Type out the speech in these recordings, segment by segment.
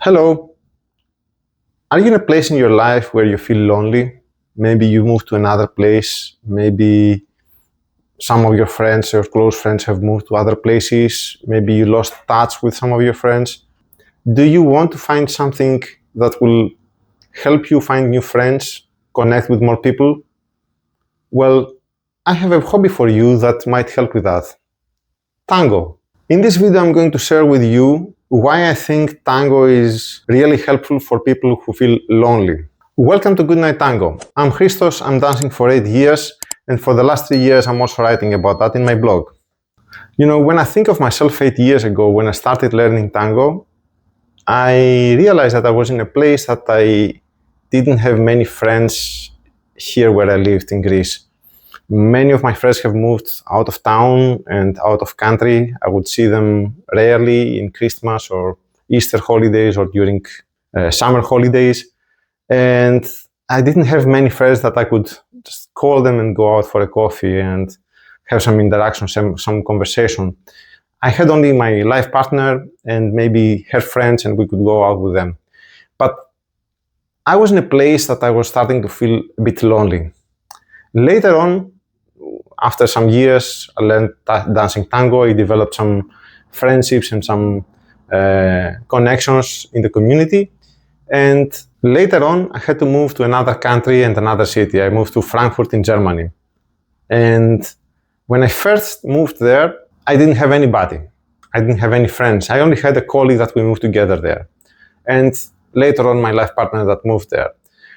Hello. Are you in a place in your life where you feel lonely? Maybe you moved to another place. Maybe some of your friends, your close friends, have moved to other places. Maybe you lost touch with some of your friends. Do you want to find something that will help you find new friends, connect with more people? Well, I have a hobby for you that might help with that. Tango. In this video, I'm going to share with you why I think tango is really helpful for people who feel lonely. Welcome to Goodnight Tango. I'm Christos, I'm dancing for 8 years, and for the last 3 years I'm also writing about that in my blog. You know, when I think of myself 8 years ago, when I started learning tango, I realized that I was in a place that I didn't have many friends here where I lived in Greece. Many of my friends have moved out of town and out of country. I would see them rarely in Christmas or Easter holidays or during summer holidays. And I didn't have many friends that I could just call them and go out for a coffee and have some interaction, some conversation. I had only my life partner and maybe her friends, and we could go out with them. But I was in a place that I was starting to feel a bit lonely. Later on, after some years, I learned dancing tango. I developed some friendships and some connections in the community. And later on, I had to move to another country and another city. I moved to Frankfurt in Germany. And when I first moved there, I didn't have anybody. I didn't have any friends. I only had a colleague that we moved together there. And later on, my life partner that moved there.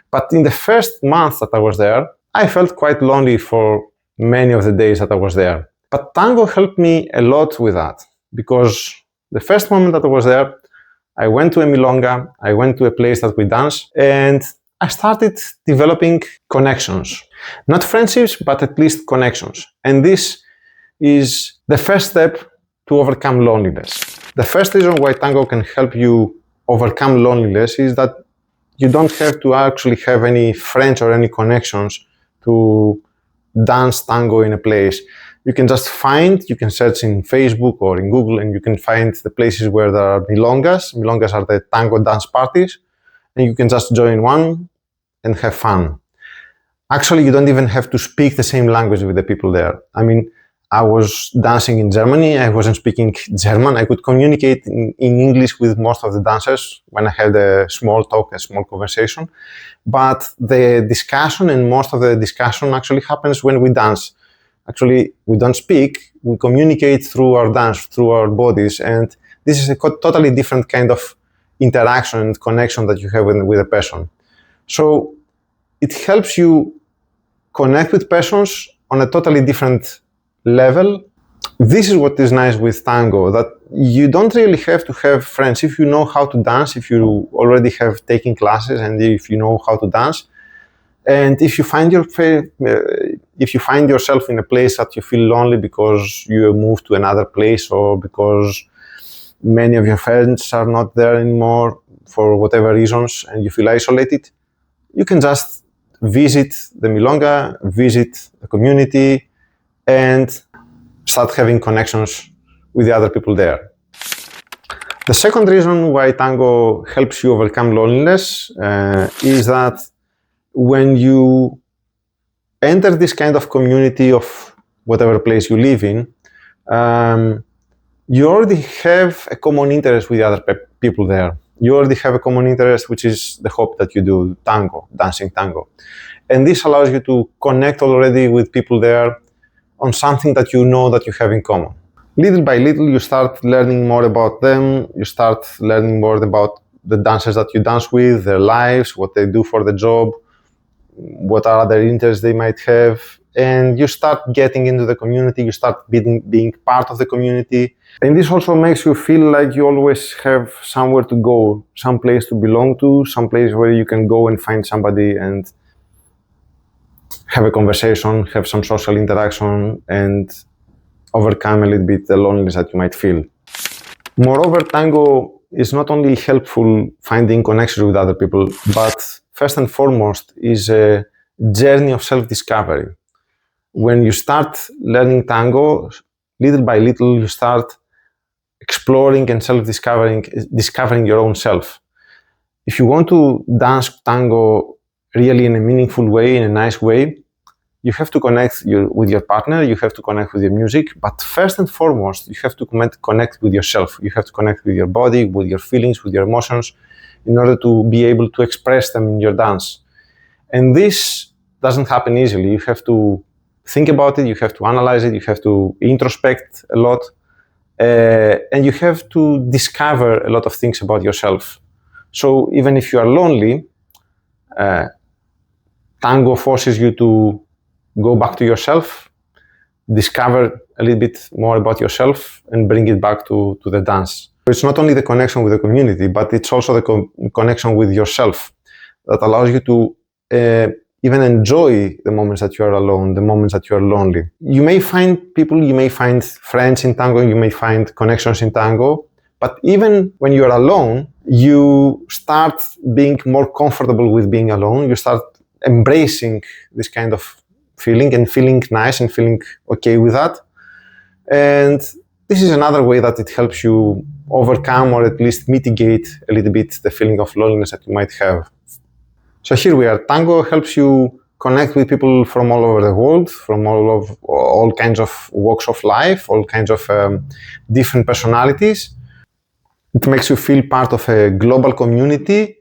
But in the first month that I was there, I felt quite lonely for many of the days that I was there. But tango helped me a lot with that, because the first moment that I was there, I went to a milonga, I went to a place that we dance, and I started developing connections. Not friendships, but at least connections. And this is the first step to overcome loneliness. The first reason why tango can help you overcome loneliness is that you don't have to actually have any friends or any connections to dance tango in a place. You can just you can search in Facebook or in Google, and you can find the places where there are milongas. Milongas are the tango dance parties, and you can just join one and have fun. Actually, you don't even have to speak the same language with the people there. I mean, I was dancing in Germany, I wasn't speaking German. I could communicate in English with most of the dancers when I had a small talk, a small conversation. But the discussion and most of the discussion actually happens when we dance. Actually, we don't speak, we communicate through our dance, through our bodies. And this is a totally different kind of interaction and connection that you have with a person. So it helps you connect with persons on a totally different level. This is what is nice with tango, that you don't really have to have friends. If you know how to dance, if you already have taken classes, and if you know how to dance, and if you find yourself in a place that you feel lonely because you moved to another place or because many of your friends are not there anymore for whatever reasons and you feel isolated, you can just visit the milonga, visit the community, and start having connections with the other people there. The second reason why tango helps you overcome loneliness is that when you enter this kind of community of whatever place you live in, you already have a common interest with the other people there. You already have a common interest, which is the hobby that you do, tango, dancing tango. And this allows you to connect already with people there on something that you know that you have in common. Little by little, you start learning more about them, you start learning more about the dancers that you dance with, their lives, what they do for the job, what are other interests they might have, and you start getting into the community, you start being part of the community. And this also makes you feel like you always have somewhere to go, some place to belong to, some place where you can go and find somebody and have a conversation, have some social interaction, and overcome a little bit the loneliness that you might feel. Moreover, tango is not only helpful finding connections with other people, but first and foremost is a journey of self-discovery. When you start learning tango, little by little you start exploring and discovering your own self. If you want to dance tango really in a meaningful way, in a nice way, you have to connect with your partner, you have to connect with your music, but first and foremost, you have to connect with yourself. You have to connect with your body, with your feelings, with your emotions, in order to be able to express them in your dance. And this doesn't happen easily. You have to think about it, you have to analyze it, you have to introspect a lot, and you have to discover a lot of things about yourself. So even if you are lonely, tango forces you to go back to yourself, discover a little bit more about yourself, and bring it back to the dance. It's not only the connection with the community, but it's also the connection with yourself that allows you to even enjoy the moments that you are alone, the moments that you are lonely. You may find people, you may find friends in tango, you may find connections in tango, but even when you are alone, you start being more comfortable with being alone. You start embracing this kind of feeling and feeling nice and feeling okay with that. And this is another way that it helps you overcome or at least mitigate a little bit the feeling of loneliness that you might have. So here we are. Tango helps you connect with people from all over the world, from all kinds of walks of life, all kinds of different personalities. It makes you feel part of a global community,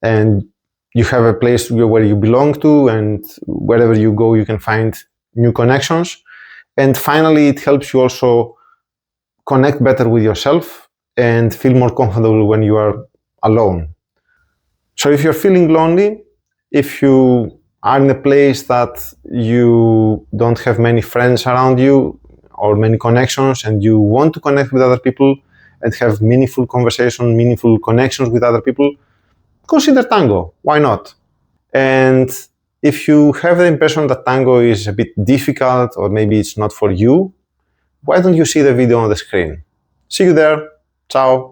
and you have a place where you belong to, and wherever you go, you can find new connections. And finally, it helps you also connect better with yourself and feel more comfortable when you are alone. So if you're feeling lonely, if you are in a place that you don't have many friends around you or many connections, and you want to connect with other people and have meaningful conversation, meaningful connections with other people, consider tango. Why not? And if you have the impression that tango is a bit difficult or maybe it's not for you, why don't you see the video on the screen? See you there. Ciao.